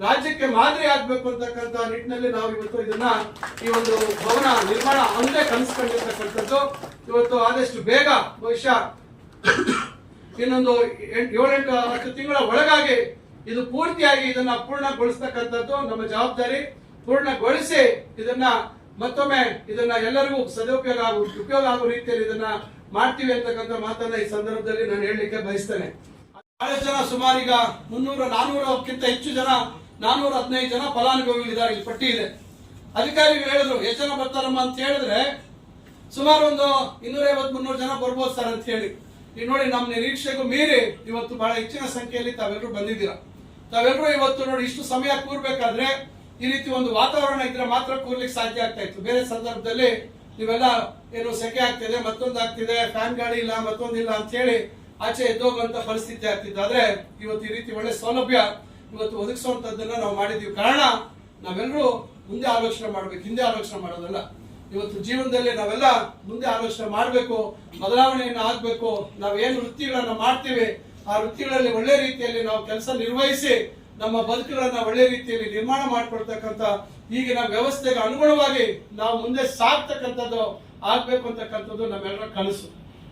ರಾಜ್ಯಕ್ಕೆ ಮಾದರಿ ಆಗ್ಬೇಕು ಅಂತಕ್ಕಂಥ ನಿಟ್ಟಿನಲ್ಲಿ ನಾವು ಇವತ್ತು ಇದನ್ನ ಈ ಒಂದು ಭವನ ನಿರ್ಮಾಣ ಅಂದೇ ಕನಸ್ಕೊಂಡಿರ್ತಕ್ಕಂಥದ್ದು. ಇವತ್ತು ಆದಷ್ಟು ಬೇಗ ಬಹುಶಃ ಇನ್ನೊಂದು 7-8 ತಿಂಗಳ ಒಳಗಾಗಿ ಇದು ಪೂರ್ತಿಯಾಗಿ ಇದನ್ನ ಪೂರ್ಣಗೊಳಿಸ್ತಕ್ಕಂಥದ್ದು ನಮ್ಮ ಜವಾಬ್ದಾರಿ. ಪೂರ್ಣಗೊಳಿಸಿ ಇದನ್ನ ಮತ್ತೊಮ್ಮೆ ಇದನ್ನ ಎಲ್ಲರಿಗೂ ಉಪಯೋಗ ಆಗುವ ರೀತಿಯಲ್ಲಿ ಇದನ್ನ ಮಾಡ್ತೀವಿ ಅಂತಕ್ಕಂಥ ಮಾತನ್ನ ಈ ಸಂದರ್ಭದಲ್ಲಿ ನಾನು ಹೇಳಲಿಕ್ಕೆ ಬಯಸ್ತೇನೆ. ಬಹಳಷ್ಟು ಜನ ಸುಮಾರು ಈಗ 300-400ಕ್ಕಿಂತ ಹೆಚ್ಚು ಜನ 415 ಜನ ಫಲಾನುಭವಿಗಳಿದ್ದಾರೆ, ಇಲ್ಲಿ ಪಟ್ಟಿ ಇದೆ. ಅಧಿಕಾರಿಗಳು ಹೇಳಿದ್ರು ಎಷ್ಟು ಜನ ಬರ್ತಾರಮ್ಮ ಅಂತ ಹೇಳಿದ್ರೆ ಸುಮಾರು ಒಂದು 250-300 ಜನ ಬರ್ಬೋದು ಸರ್ ಅಂತ ಹೇಳಿ. ಈಗ ನೋಡಿ ನಮ್ಮ ನಿರೀಕ್ಷೆಗೂ ಮೀರಿ ಇವತ್ತು ಬಹಳ ಹೆಚ್ಚಿನ ಸಂಖ್ಯೆಯಲ್ಲಿ ತಾವೆಲ್ಲರೂ ಬಂದಿದ್ದೀರಾ. ತಾವೆಲ್ಲರೂ ಇವತ್ತು ನೋಡಿ ಇಷ್ಟು ಸಮಯ ಕೂರ್ಬೇಕಾದ್ರೆ ಈ ರೀತಿ ಒಂದು ವಾತಾವರಣ ಇದ್ರೆ ಮಾತ್ರ ಕೂರ್ಲಿಕ್ಕೆ ಸಾಧ್ಯ ಆಗ್ತಾ ಇತ್ತು. ಬೇರೆ ಸಂದರ್ಭದಲ್ಲಿ ನೀವೆಲ್ಲ ಏನು ಸೆಕೆ ಆಗ್ತಿದೆ, ಮತ್ತೊಂದು ಆಗ್ತಿದೆ, ಫ್ಯಾನ್ ಗಾಡಿ ಇಲ್ಲ, ಮತ್ತೊಂದಿಲ್ಲ ಅಂತ ಹೇಳಿ ಆಚೆ ಎದ್ದೋಗುವಂತ ಪರಿಸ್ಥಿತಿ ಆಗ್ತಿತ್ತು. ಆದ್ರೆ ಇವತ್ತು ಈ ರೀತಿ ಒಳ್ಳೆ ಸೌಲಭ್ಯ ಇವತ್ತು ಒದಗಿಸುವಂತದ್ದನ್ನ ನಾವು ಮಾಡಿದೀವಿ. ಕಾರಣ ನಾವೆಲ್ಲರೂ ಮುಂದೆ ಆಲೋಚನೆ ಮಾಡ್ಬೇಕು, ಹಿಂದೆ ಆಲೋಚನೆ ಮಾಡೋದಲ್ಲ. ಇವತ್ತು ಜೀವನದಲ್ಲಿ ನಾವೆಲ್ಲ ಮುಂದೆ ಆಲೋಚನೆ ಮಾಡಬೇಕು, ಬದಲಾವಣೆಯನ್ನು ಆಗ್ಬೇಕು. ನಾವೇನು ವೃತ್ತಿಗಳನ್ನ ಮಾಡ್ತೀವಿ ಆ ವೃತ್ತಿಗಳಲ್ಲಿ ಒಳ್ಳೆ ರೀತಿಯಲ್ಲಿ ನಾವು ಕೆಲಸ ನಿರ್ವಹಿಸಿ ನಮ್ಮ ಬದುಕುಗಳನ್ನ ಒಳ್ಳೆ ರೀತಿಯಲ್ಲಿ ನಿರ್ಮಾಣ ಮಾಡಿಕೊಡ್ತಕ್ಕಂಥ ಈಗಿನ ವ್ಯವಸ್ಥೆಗೆ ಅನುಗುಣವಾಗಿ ನಾವು ಮುಂದೆ ಸಾಗ್ತಕ್ಕಂಥದ್ದು ಆಗ್ಬೇಕು ಅಂತಕ್ಕಂಥದ್ದು ನಮ್ಮೆಲ್ಲರ ಕನಸು.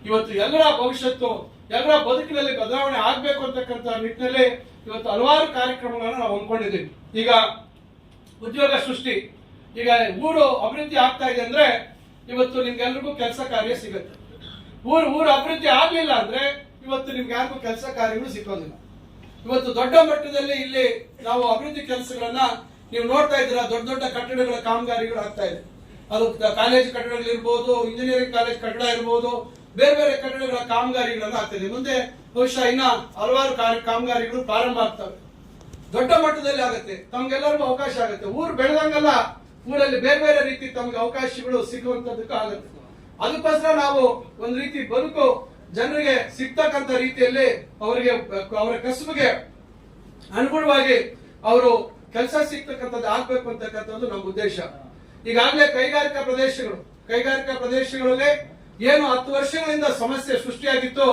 ಇವತ್ತು ಎಲ್ಲರ ಭವಿಷ್ಯತ್ತು, ಎಲ್ಲರ ಬದುಕಿನಲ್ಲಿ ಬದಲಾವಣೆ ಆಗ್ಬೇಕು ಅಂತಕ್ಕಂಥ ನಿಟ್ಟಿನಲ್ಲಿ ಇವತ್ತು ಹಲವಾರು ಕಾರ್ಯಕ್ರಮಗಳನ್ನ ನಾವು ಹಮ್ಮಿಕೊಂಡಿದ್ದೀವಿ. ಈಗ ಉದ್ಯೋಗ ಸೃಷ್ಟಿ, ಈಗ ಊರು ಅಭಿವೃದ್ಧಿ ಆಗ್ತಾ ಇದೆ ಅಂದ್ರೆ ಇವತ್ತು ನಿಮ್ಗೆಲ್ರಿಗೂ ಕೆಲಸ ಕಾರ್ಯ ಸಿಗುತ್ತೆ. ಊರು ಅಭಿವೃದ್ಧಿ ಆಗ್ಲಿಲ್ಲ ಅಂದ್ರೆ ಇವತ್ತು ನಿಮ್ಗೆ ಯಾರಿಗೂ ಕೆಲಸ ಕಾರ್ಯಗಳು ಸಿಕ್ಕೋದಿಲ್ಲ. ಇವತ್ತು ದೊಡ್ಡ ಮಟ್ಟದಲ್ಲಿ ಇಲ್ಲಿ ನಾವು ಅಭಿವೃದ್ಧಿ ಕೆಲಸಗಳನ್ನ ನೀವು ನೋಡ್ತಾ ಇದ್ದೀರಾ. ದೊಡ್ಡ ದೊಡ್ಡ ಕಟ್ಟಡಗಳ ಕಾಮಗಾರಿಗಳು ಆಗ್ತಾ ಇದೆ. ಅದು ಕಾಲೇಜ್ ಕಟ್ಟಡಗಳಿರ್ಬೋದು, ಇಂಜಿನಿಯರಿಂಗ್ ಕಾಲೇಜ್ ಕಟ್ಟಡ ಇರ್ಬೋದು, ಬೇರೆ ಬೇರೆ ಕಟ್ಟಡಗಳ ಕಾಮಗಾರಿಗಳನ್ನ ಆಗ್ತದೆ. ಮುಂದೆ ಬಹುಶಃ ಇನ್ನ ಹಲವಾರು ಕಾಮಗಾರಿಗಳು ಪ್ರಾರಂಭ ಆಗ್ತವೆ. ದೊಡ್ಡ ಮಟ್ಟದಲ್ಲಿ ಆಗುತ್ತೆ, ತಮ್ಗೆಲ್ಲರಿಗೂ ಅವಕಾಶ ಆಗುತ್ತೆ. ಊರು ಬೆಳೆದಂಗೆಲ್ಲ ಊರಲ್ಲಿ ಬೇರೆ ಬೇರೆ ರೀತಿ ತಮ್ಗೆ ಅವಕಾಶಗಳು ಸಿಗುವಂತದಕ್ಕೂ ಆಗುತ್ತೆ. ಅದಕ್ಕೋಸ್ಕರ ನಾವು ಒಂದ್ ರೀತಿ ಬದುಕು ಜನರಿಗೆ ಸಿಗ್ತಕ್ಕಂಥ ರೀತಿಯಲ್ಲಿ ಅವರಿಗೆ ಅವರ ಕಸುಬಿಗೆ ಅನುಗುಣವಾಗಿ ಅವರು ಕೆಲಸ ಸಿಗ್ತಕ್ಕಂಥದ್ದು ಆಗ್ಬೇಕು ಅಂತಕ್ಕಂಥದ್ದು ನಮ್ಮ ಉದ್ದೇಶ. ಈಗಾಗಲೇ ಕೈಗಾರಿಕಾ ಪ್ರದೇಶಗಳಲ್ಲಿ ಏನು 10 ವರ್ಷಗಳಿಂದ ಸಮಸ್ಯೆ ಸೃಷ್ಟಿಯಾಗಿತ್ತು,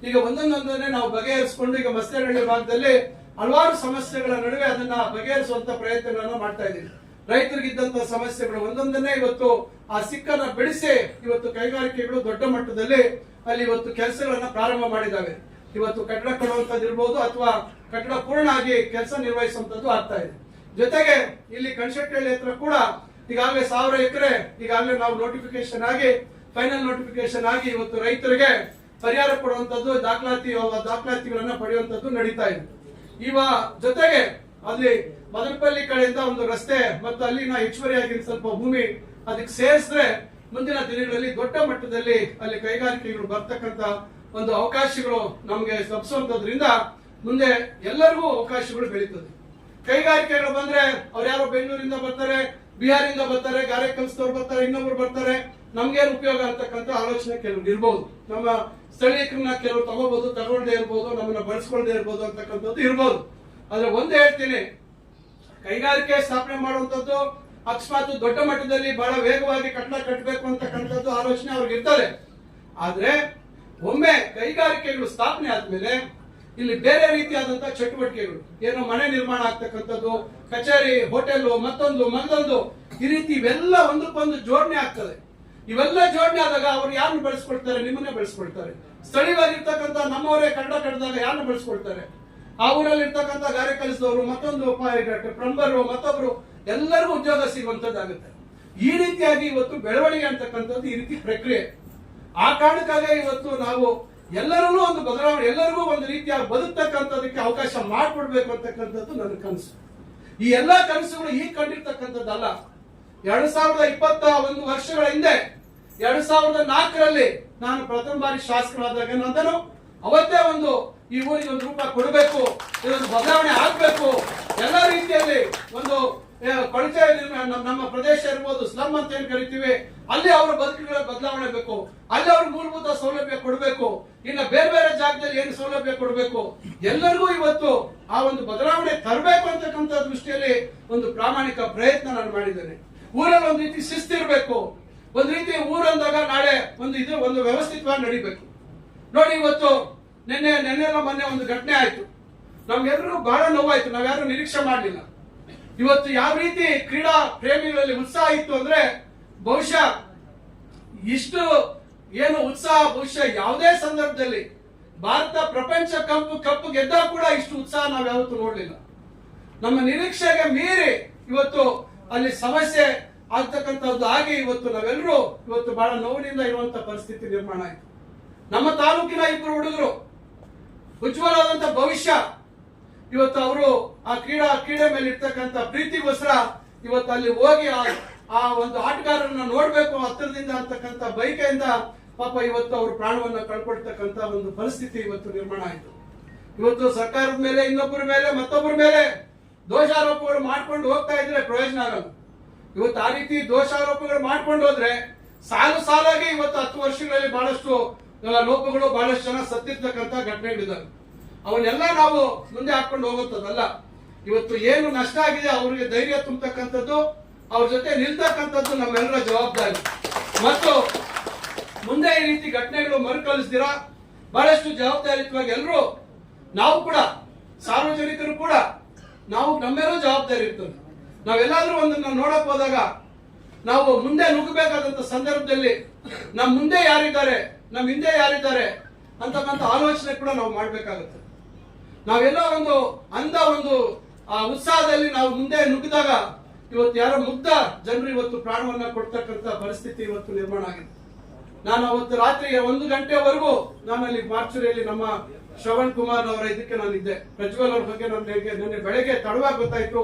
ಈಗ ಒಂದೊಂದೊಂದನ್ನೇ ನಾವು ಬಗೆಹರಿಸಿಕೊಂಡು ಈಗ ಮಸ್ತಿನಹಳ್ಳಿ ಭಾಗದಲ್ಲಿ ಹಲವಾರು ಸಮಸ್ಯೆಗಳ ನಡುವೆ ಅದನ್ನ ಬಗೆಹರಿಸುವಂತ ಪ್ರಯತ್ನಗಳನ್ನ ಮಾಡ್ತಾ ಇದ್ದೀವಿ. ರೈತರಿಗಿದ್ದಂತ ಸಮಸ್ಯೆಗಳು ಒಂದೊಂದನ್ನೇ ಇವತ್ತು ಆ ಸಿಕ್ಕನ್ನ ಬೆಳೆಸಿ ಇವತ್ತು ಕೈಗಾರಿಕೆಗಳು ದೊಡ್ಡ ಮಟ್ಟದಲ್ಲಿ ಅಲ್ಲಿ ಇವತ್ತು ಕೆಲಸಗಳನ್ನ ಪ್ರಾರಂಭ ಮಾಡಿದ್ದಾವೆ. ಇವತ್ತು ಕಟ್ಟಡ ಕಟ್ಟುವಂತದ್ದು ಇರ್ಬೋದು ಅಥವಾ ಕಟ್ಟಡ ಪೂರ್ಣ ಆಗಿ ಕೆಲಸ ನಿರ್ವಹಿಸುವಂತದ್ದು ಆಗ್ತಾ ಇದೆ. ಜೊತೆಗೆ ಇಲ್ಲಿ ಕಣಶೆಟ್ಟಿಹಳ್ಳಿ ಹತ್ರ ಕೂಡ ಈಗಾಗಲೇ 1000 ಎಕರೆ ಈಗಾಗಲೇ ನಾವು ನೋಟಿಫಿಕೇಶನ್ ಆಗಿ ಫೈನಲ್ ನೋಟಿಫಿಕೇಶನ್ ಆಗಿ ಇವತ್ತು ರೈತರಿಗೆ ಪರಿಹಾರ ಕೊಡುವಂತದ್ದು ದಾಖಲಾತಿಗಳನ್ನ ಪಡೆಯುವಂತದ್ದು ನಡೀತಾ ಇದೆ. ಜೊತೆಗೆ ಅಲ್ಲಿ ಮದನಪಲ್ಲಿ ಕಡೆಯಿಂದ ಒಂದು ರಸ್ತೆ ಮತ್ತು ಅಲ್ಲಿನ ಹೆಚ್ಚುವರಿಯಾಗಿ ಸ್ವಲ್ಪ ಭೂಮಿ ಅದಕ್ಕೆ ಸೇರಿಸಿದ್ರೆ ಮುಂದಿನ ದಿನಗಳಲ್ಲಿ ದೊಡ್ಡ ಮಟ್ಟದಲ್ಲಿ ಅಲ್ಲಿ ಕೈಗಾರಿಕೆಗಳು ಬರ್ತಕ್ಕಂತ ಒಂದು ಅವಕಾಶಗಳು ನಮಗೆ ಲಭಿಸುವಂತದ್ರಿಂದ ಮುಂದೆ ಎಲ್ಲರಿಗೂ ಅವಕಾಶಗಳು ಬೆಳೀತದೆ. ಕೈಗಾರಿಕೆಗಳು ಬಂದ್ರೆ ಅವ್ರು ಯಾರೋ ಬೆಂಗಳೂರಿಂದ ಬರ್ತಾರೆ, ಬಿಹಾರಿಂದ ಬರ್ತಾರೆ, ಗಾರೆ ಕೆಲಸದವ್ರು ಬರ್ತಾರೆ, ಇನ್ನೊಬ್ರು ಬರ್ತಾರೆ, ನಮ್ಗೇನು ಉಪಯೋಗ ಅಂತಕ್ಕಂಥ ಆಲೋಚನೆ ಕೆಲವ್ರು ಇರ್ಬೋದು. ನಮ್ಮ ಸ್ಥಳೀಯರನ್ನ ಕೆಲವರು ತಗೊಳ್ದೇ ಇರ್ಬೋದು, ನಮ್ಮನ್ನ ಬಳಸ್ಕೊಳ್ದೇ ಇರ್ಬೋದು ಅಂತಕ್ಕಂಥದ್ದು ಇರ್ಬೋದು. ಆದ್ರೆ ಒಂದೇ ಹೇಳ್ತೀನಿ, ಕೈಗಾರಿಕೆ ಸ್ಥಾಪನೆ ಮಾಡುವಂತದ್ದು ಅಕಸ್ಮಾತ್ ದೊಡ್ಡ ಮಟ್ಟದಲ್ಲಿ ಬಹಳ ವೇಗವಾಗಿ ಕಟ್ಟಡ ಕಟ್ಟಬೇಕು ಅಂತಕ್ಕಂಥದ್ದು ಆಲೋಚನೆ ಅವ್ರಿಗೆ ಇರ್ತದೆ. ಆದ್ರೆ ಒಮ್ಮೆ ಕೈಗಾರಿಕೆಗಳು ಸ್ಥಾಪನೆ ಆದ್ಮೇಲೆ ಇಲ್ಲಿ ಬೇರೆ ರೀತಿಯಾದಂತಹ ಚಟುವಟಿಕೆಗಳು, ಏನೋ ಮನೆ ನಿರ್ಮಾಣ ಆಗ್ತಕ್ಕಂಥದ್ದು, ಕಚೇರಿ, ಹೋಟೆಲ್, ಮತ್ತೊಂದು ಈ ರೀತಿ ಇವೆಲ್ಲ ಒಂದಕ್ಕೊಂದು ಜೋಡಣೆ ಆಗ್ತದೆ. ಇವೆಲ್ಲ ಜೋಡಣೆ ಆದಾಗ ಅವ್ರು ಯಾರನ್ನು ಬೆಳೆಸ್ಕೊಳ್ತಾರೆ? ನಿಮ್ಮನ್ನೇ ಬೆಳೆಸ್ಕೊಳ್ತಾರೆ. ಸ್ಥಳೀಯವಾಗಿರ್ತಕ್ಕಂಥ ನಮ್ಮವರೇ ಕನ್ನಡ ಕಟ್ಟದಾಗ ಯಾರನ್ನು ಬೆಳೆಸ್ಕೊಳ್ತಾರೆ? ಆ ಊರಲ್ಲಿ ಇರ್ತಕ್ಕಂಥ ಗಾರೆ ಕೆಲಸದವರು, ಮತ್ತೊಂದು ಪ್ಲಂಬರು, ಮತ್ತೊಬ್ರು, ಎಲ್ಲರಿಗೂ ಉದ್ಯೋಗ ಸಿಗುವಂತದ್ದಾಗುತ್ತೆ. ಈ ರೀತಿಯಾಗಿ ಇವತ್ತು ಬೆಳವಣಿಗೆ ಅಂತಕ್ಕಂಥದ್ದು ಈ ರೀತಿ ಪ್ರಕ್ರಿಯೆ. ಆ ಕಾರಣಕ್ಕಾಗಿ ಇವತ್ತು ನಾವು ಎಲ್ಲರಲ್ಲೂ ಒಂದು ಬದಲಾವಣೆ, ಎಲ್ಲರಿಗೂ ಒಂದು ರೀತಿಯ ಬದುಕ್ತಕ್ಕಂಥದಕ್ಕೆ ಅವಕಾಶ ಮಾಡಿಕೊಡ್ಬೇಕು ಅಂತಕ್ಕಂಥದ್ದು ನನ್ನ ಕನಸು. ಈ ಎಲ್ಲಾ ಕನಸುಗಳು ಈಗ ಕಂಡಿರ್ತಕ್ಕಂಥದ್ದಲ್ಲ. 2021 ವರ್ಷಗಳ ಹಿಂದೆ 2004ರಲ್ಲಿ ನಾನು ಪ್ರಥಮ ಬಾರಿ ಶಾಸಕರಾದಾಗ ನಾನು ಅವತ್ತೇ ಈ ಊರಿಗೆ ಒಂದು ರೂಪ ಕೊಡಬೇಕು, ಇದೊಂದು ಬದಲಾವಣೆ ಆಗ್ಬೇಕು, ಎಲ್ಲ ರೀತಿಯಲ್ಲಿ ಒಂದು ಕೊಳಚೆ ನಮ್ಮ ಪ್ರದೇಶ ಇರ್ಬೋದು, ಸ್ಲಮ್ ಅಂತ ಏನ್ ಕರಿತೀವಿ, ಅಲ್ಲಿ ಅವರ ಬದುಕುಗಳ ಬದಲಾವಣೆ ಬೇಕು, ಅಲ್ಲಿ ಅವ್ರ ಮೂಲಭೂತ ಸೌಲಭ್ಯ ಕೊಡಬೇಕು, ಇನ್ನ ಬೇರೆ ಬೇರೆ ಜಾಗದಲ್ಲಿ ಏನು ಸೌಲಭ್ಯ ಕೊಡಬೇಕು, ಎಲ್ಲರಿಗೂ ಇವತ್ತು ಆ ಒಂದು ಬದಲಾವಣೆ ತರಬೇಕು ಅಂತಕ್ಕಂಥ ದೃಷ್ಟಿಯಲ್ಲಿ ಒಂದು ಪ್ರಾಮಾಣಿಕ ಪ್ರಯತ್ನ ನಾನು ಮಾಡಿದ್ದೇನೆ. ಊರಲ್ಲಿ ಒಂದು ರೀತಿ ಶಿಸ್ತಿರ್ಬೇಕು, ಒಂದು ರೀತಿ ಊರಂದಾಗ ನಾಳೆ ಒಂದು ವ್ಯವಸ್ಥಿತವಾಗಿ ನಡಿಬೇಕು. ನೋಡಿ, ಇವತ್ತು ನೆನ್ನೆಲ್ಲ ಮೊನ್ನೆ ಒಂದು ಘಟನೆ ಆಯ್ತು, ನಮ್ಗೆಲ್ಲರೂ ಬಹಳ ನೋವಾಯ್ತು, ನಾವ್ಯಾರು ನಿರೀಕ್ಷೆ ಮಾಡಲಿಲ್ಲ. ಇವತ್ತು ಯಾವ ರೀತಿ ಕ್ರೀಡಾ ಪ್ರೇಮಿಗಳಲ್ಲಿ ಉತ್ಸಾಹ ಇತ್ತು ಅಂದ್ರೆ ಬಹುಶಃ ಇಷ್ಟು ಏನು ಉತ್ಸಾಹ ಬಹುಶಃ ಯಾವುದೇ ಸಂದರ್ಭದಲ್ಲಿ ಭಾರತ ಪ್ರಪಂಚ ಕಪ್ ಗೆದ್ದಾಗ ಕೂಡ ಇಷ್ಟು ಉತ್ಸಾಹ ನಾವು ಯಾವತ್ತೂ ನೋಡ್ಲಿಲ್ಲ. ನಮ್ಮ ನಿರೀಕ್ಷೆಗೆ ಮೀರಿ ಇವತ್ತು ಅಲ್ಲಿ ಸಮಸ್ಯೆ ಆಗ್ತಕ್ಕಂಥದ್ದು ಆಗಿ ಇವತ್ತು ನಾವೆಲ್ಲರೂ ಇವತ್ತು ಬಹಳ ನೋವಿನಿಂದ ಇರುವಂತ ಪರಿಸ್ಥಿತಿ ನಿರ್ಮಾಣ ಆಯಿತು. ನಮ್ಮ ತಾಲೂಕಿನ 2 ಹುಡುಗರು ಉಜ್ವಲವಾದಂತ ಭವಿಷ್ಯ, ಇವತ್ತು ಅವರು ಆ ಕ್ರೀಡೆ ಮೇಲೆ ಇರ್ತಕ್ಕಂಥ ಪ್ರೀತಿಗೋಸ್ಕರ ಇವತ್ತು ಅಲ್ಲಿ ಹೋಗಿ ಆ ಒಂದು ಆಟಗಾರರನ್ನ ನೋಡ್ಬೇಕು ಹತ್ತಿರದಿಂದ ಅಂತಕ್ಕಂಥ ಬಯಕೆಯಿಂದ ಪಾಪ ಇವತ್ತು ಅವರು ಪ್ರಾಣವನ್ನ ಕಳ್ಕೊಳ್ತಕ್ಕಂಥ ಒಂದು ಪರಿಸ್ಥಿತಿ ಇವತ್ತು ನಿರ್ಮಾಣ ಆಯಿತು. ಇವತ್ತು ಸರ್ಕಾರದ ಮೇಲೆ, ಇನ್ನೊಬ್ಬರ ಮೇಲೆ, ಮತ್ತೊಬ್ಬರ ಮೇಲೆ ದೋಷಾರೋಪಗಳು ಮಾಡ್ಕೊಂಡು ಹೋಗ್ತಾ ಇದ್ರೆ ಪ್ರಯೋಜನ ಆಗಲ್ಲ. ಇವತ್ತು ಆ ರೀತಿ ದೋಷಾರೋಪಗಳು ಮಾಡ್ಕೊಂಡು ಹೋದ್ರೆ ಸಾಲಾಗಿ ಇವತ್ತು 10 ವರ್ಷಗಳಲ್ಲಿ ಬಹಳಷ್ಟು ಲೋಪಗಳು, ಬಹಳಷ್ಟು ಜನ ಸತ್ತಿರ್ತಕ್ಕಂಥ ಘಟನೆಗಳಿದ್ದಾವೆ. ಅವನ್ನೆಲ್ಲ ನಾವು ಮುಂದೆ ಹಾಕೊಂಡು ಹೋಗುತ್ತದಲ್ಲ. ಇವತ್ತು ಏನು ನಷ್ಟ ಆಗಿದೆ ಅವರಿಗೆ ಧೈರ್ಯ ತುಂಬತಕ್ಕಂಥದ್ದು, ಅವ್ರ ಜೊತೆ ನಿಲ್ತಕ್ಕಂಥದ್ದು ನಮ್ಮೆಲ್ಲರ ಜವಾಬ್ದಾರಿ. ಮತ್ತು ಮುಂದೆ ಈ ರೀತಿ ಘಟನೆಗಳು ಮರುಕಳಿಸ್ದಿರಾ ಬಹಳಷ್ಟು ಜವಾಬ್ದಾರಿಯುತವಾಗಿ ಎಲ್ಲರೂ, ನಾವು ಕೂಡ ಸಾರ್ವಜನಿಕರು ಕೂಡ ನಾವು ನಮ್ಮೆಲ್ಲರೂ ಜವಾಬ್ದಾರಿ ಇರ್ತದೆ. ನಾವೆಲ್ಲಾದ್ರೂ ಒಂದನ್ನ ನೋಡಕ್ ಹೋದಾಗ ನಾವು ಮುಂದೆ ನುಗ್ಗಬೇಕಾದಂತ ಸಂದರ್ಭದಲ್ಲಿ ನಮ್ಮ ಮುಂದೆ ಯಾರಿದ್ದಾರೆ, ನಮ್ಮ ಹಿಂದೆ ಯಾರಿದ್ದಾರೆ ಅಂತಕ್ಕಂಥ ಆಲೋಚನೆ ಕೂಡ ನಾವು ಮಾಡ್ಬೇಕಾಗುತ್ತೆ. ನಾವೆಲ್ಲ ಒಂದು ಉತ್ಸಾಹದಲ್ಲಿ ನಾವು ಮುಂದೆ ನುಗ್ಗಿದಾಗ ಇವತ್ತು ಯಾರೋ ಮುಗ್ಧ ಜನರು ಇವತ್ತು ಪ್ರಾಣವನ್ನ ಕೊಡ್ತಕ್ಕಂಥ ಪರಿಸ್ಥಿತಿ ಇವತ್ತು ನಿರ್ಮಾಣ ಆಗಿದೆ. ನಾನು ಅವತ್ತು ರಾತ್ರಿ 1 ಗಂಟೆವರೆಗೂ ನಾನಲ್ಲಿ ಮಾರ್ಚುರಿಯಲ್ಲಿ ನಮ್ಮ ಶ್ರವಣ್ ಕುಮಾರ್ ಅವರ ಇದಕ್ಕೆ ನಾನಿದ್ದೆ. ಪ್ರಜ್ವಲ್ ಅವ್ರ ಬಗ್ಗೆ ನನಗೆ ಬೆಳಗ್ಗೆ ತಡವಾಗಿ ಗೊತ್ತಾಯ್ತು.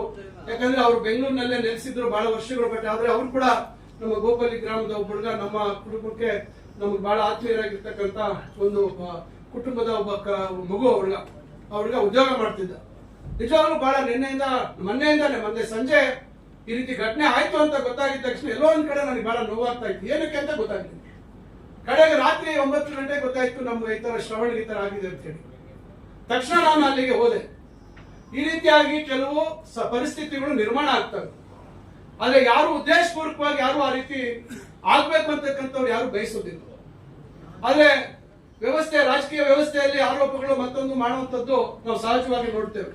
ಯಾಕಂದ್ರೆ ಅವರು ಬೆಂಗಳೂರಿನಲ್ಲೇ ನೆಲೆಸಿದ್ರು ಬಹಳ ವರ್ಷಗಳು. ಬಟ್ ಆದ್ರೆ ಅವ್ರು ಕೂಡ ನಮ್ಮ ಗೋಪಲ್ಲಿ ಗ್ರಾಮದ ಒಬ್ಬ ಹುಡುಗ, ನಮ್ಮ ಕುಟುಂಬಕ್ಕೆ ನಮ್ಗೆ ಬಹಳ ಆತ್ಮೀಯರಾಗಿರ್ತಕ್ಕಂಥ ಒಂದು ಕುಟುಂಬದ ಒಬ್ಬ ಮಗು ಹುಡುಗ ಉದ್ಯೋಗ ಮಾಡ್ತಿದ್ದ. ನಿಜವಾಗ್ಲೂ ಬಹಳ ಮೊನ್ನೆ ಸಂಜೆ ಈ ರೀತಿ ಘಟನೆ ಆಯ್ತು ಅಂತ ಗೊತ್ತಾಗಿದ್ದ ತಕ್ಷಣ ಎಲ್ಲೋ ಒಂದ್ ಕಡೆ ನನಗೆ ಬಹಳ ನೋವಾಗ್ತಾ ಇತ್ತು. ಏನಕ್ಕೆ ಅಂತ ಗೊತ್ತಾಗಿಲ್ಲ. ಕಡೆಗೆ ರಾತ್ರಿ 9 ಗಂಟೆಗೆ ಗೊತ್ತಾಯ್ತು ನಮ್ಗೆ ಈ ತರ ಶ್ರವಣ ಈ ತರ ಆಗಿದೆ ಅಂತ ಹೇಳಿ. ತಕ್ಷಣ ನಾನು ಅಲ್ಲಿಗೆ ಹೋದೆ. ಈ ರೀತಿಯಾಗಿ ಕೆಲವು ಪರಿಸ್ಥಿತಿಗಳು ನಿರ್ಮಾಣ ಆಗ್ತವೆ. ಆದ್ರೆ ಯಾರು ಉದ್ದೇಶಪೂರ್ವಕವಾಗಿ ಯಾರು ಆ ರೀತಿ ಆಗ್ಬೇಕು ಅಂತಕ್ಕಂಥವ್ರು ಯಾರು ಬಯಸೋದಿಲ್ಲ. ಆದ್ರೆ ರಾಜಕೀಯ ವ್ಯವಸ್ಥೆಯಲ್ಲಿ ಆರೋಪಗಳು ಮತ್ತೊಂದು ಮಾಡುವಂತದ್ದು ನಾವು ಸಹಜವಾಗಿ ನೋಡ್ತೇವೆ.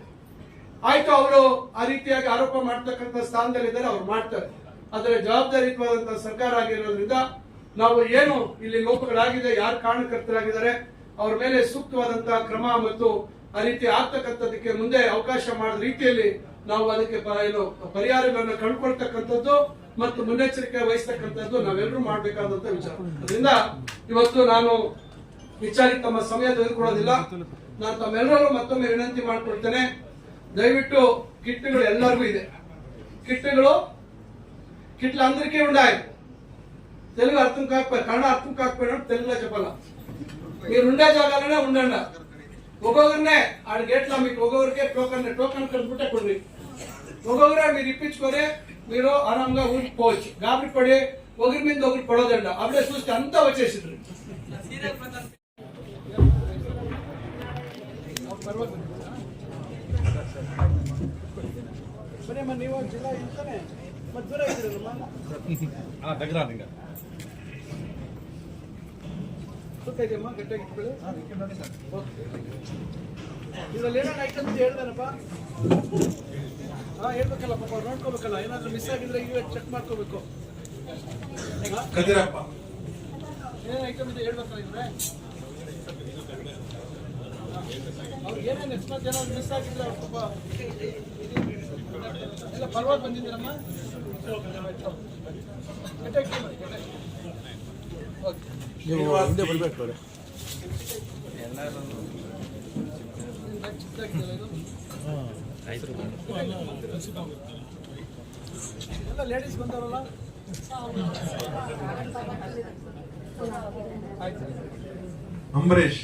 ಆಯ್ತು, ಅವರು ಆ ರೀತಿಯಾಗಿ ಆರೋಪ ಮಾಡ್ತಕ್ಕಂಥ ಸ್ಥಾನದಲ್ಲಿದ್ದಾರೆ, ಅವ್ರು ಮಾಡ್ತಾರೆ. ಆದ್ರೆ ಜವಾಬ್ದಾರಿಯುತವಾದಂತಹ ಸರ್ಕಾರ ಆಗಿರೋದ್ರಿಂದ ನಾವು ಏನು ಇಲ್ಲಿ ಲೋಪಗಳಾಗಿದೆ, ಯಾರು ಕಾರಣಕರ್ತರಾಗಿದ್ದಾರೆ ಅವ್ರ ಮೇಲೆ ಸೂಕ್ತವಾದಂತಹ ಕ್ರಮ ಮತ್ತು ಆ ರೀತಿ ಆಗ್ತಕ್ಕಂಥದಕ್ಕೆ ಮುಂದೆ ಅವಕಾಶ ಮಾಡಿದ ರೀತಿಯಲ್ಲಿ ನಾವು ಅದಕ್ಕೆ ಪರಿಹಾರಗಳನ್ನು ಕಂಡುಕೊಳ್ತಕ್ಕಂಥದ್ದು ಮತ್ತು ಮುನ್ನೆಚ್ಚರಿಕೆ ವಹಿಸ್ತಕ್ಕಂಥದ್ದು ನಾವೆಲ್ಲರೂ ಮಾಡಬೇಕಾದಂತ ವಿಚಾರ. ಅದರಿಂದ ಇವತ್ತು ನಾನು ವಿಚಾರಕ್ಕೆ ತಮ್ಮ ಸಮಯ ತೆಗೆದುಕೊಳ್ಳೋದಿಲ್ಲ. ನಾನು ತಮ್ಮೆಲ್ಲರೂ ಮತ್ತೊಮ್ಮೆ ವಿನಂತಿ ಮಾಡ್ಕೊಳ್ತೇನೆ, ದಯವಿಟ್ಟು కిట్లు ಎಲ್ಲರಿಗೂ ಇದೆ. కిట్లు అందరికీ ఉన్నాయి. తెలుగు అర్థం కాకపోయి కన్నడ అర్థం కాకపోయినప్పుడు తెలుగులో చెప్పాల. మీరు ఉండే జాగాలోనే ఉండండి. ఒక్కొక్కరినే ఆడ గేట్లో మీకు ఒక్కొక్కరికే టోకన్ కనుక్కుంటే కొన్ని ఒక్కొక్కరే మీరు ఇప్పించుకొని మీరు ఆరాంగా ఊరికి పోవచ్చు. గాబరి పడి ఒకరి మీద ఒకరు పడోదండి. అప్పుడే చూస్తే అంతా వచ్చేసిండ్రు. ನೀವು ಜಿಲ್ಲಾ ಇಂತಾನೆ ಮತ್ತೆ ದೂರ ಇದ್ದೀರಲ್ಲಮ್ಮ దగ్గర ఇంకా ಇದೆಯಮ್ಮ ಗಟ್ಟಿಯಾಗಿ ಇಟ್ಕೊಳ್ಳಿ. ಇದರಲ್ಲಿ ಏನಾದ್ರು ಐಟಮ್ಸ್ ಹೇಳ್ದೇನಪ್ಪ? ಹೇಳ್ಬೇಕಲ್ಲ ಪಾಪ, ನೋಡ್ಕೋಬೇಕಲ್ಲ. ಏನಾದ್ರು ಮಿಸ್ ಆಗಿದ್ರೆ ಈಗ ಚೆಕ್ ಮಾಡ್ಕೋಬೇಕು. ಕದಿರಪ್ಪ ಏನೇನು ಐಟಮ್ ಇದೆ ಹೇಳ್ಬೇಕಲ್ಲ ಇದ್ರೆ ಅವ್ರಿಗೆ ಏನೇನು ಎಕ್ಸ್ಪೆಕ್ಟ್ ಏನಾದ್ರು ಮಿಸ್ ಆಗಿದ್ರೆ ಅವ್ರು ಪಾಪ ಎಲ್ಲ ಪರವಾಗಿ ಬಂದಿದ್ದೀರಮ್ಮ. ನೀವು ಹಿಂದೆ ಬರ್ಬೇಕು. ಎಲ್ಲ ಲೇಡೀಸ್ ಬಂದವರಲ್ಲ. ಅಂಬರೀಶ್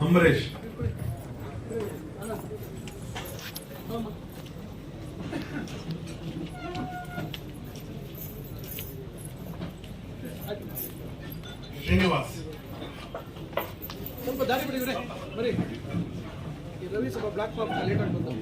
ಅಂಬರೀಶ್ ಶ್ರೀನಿವಾಸ್ ಸ್ವಲ್ಪ ದಾರಿ ಬಿಡಿ ಬರೀ. ಈ ರವಿ ಸ್ವಲ್ಪ ಬ್ಲಾಕ್ ಲೇಟ್ ಆಗಿ ಬಂದು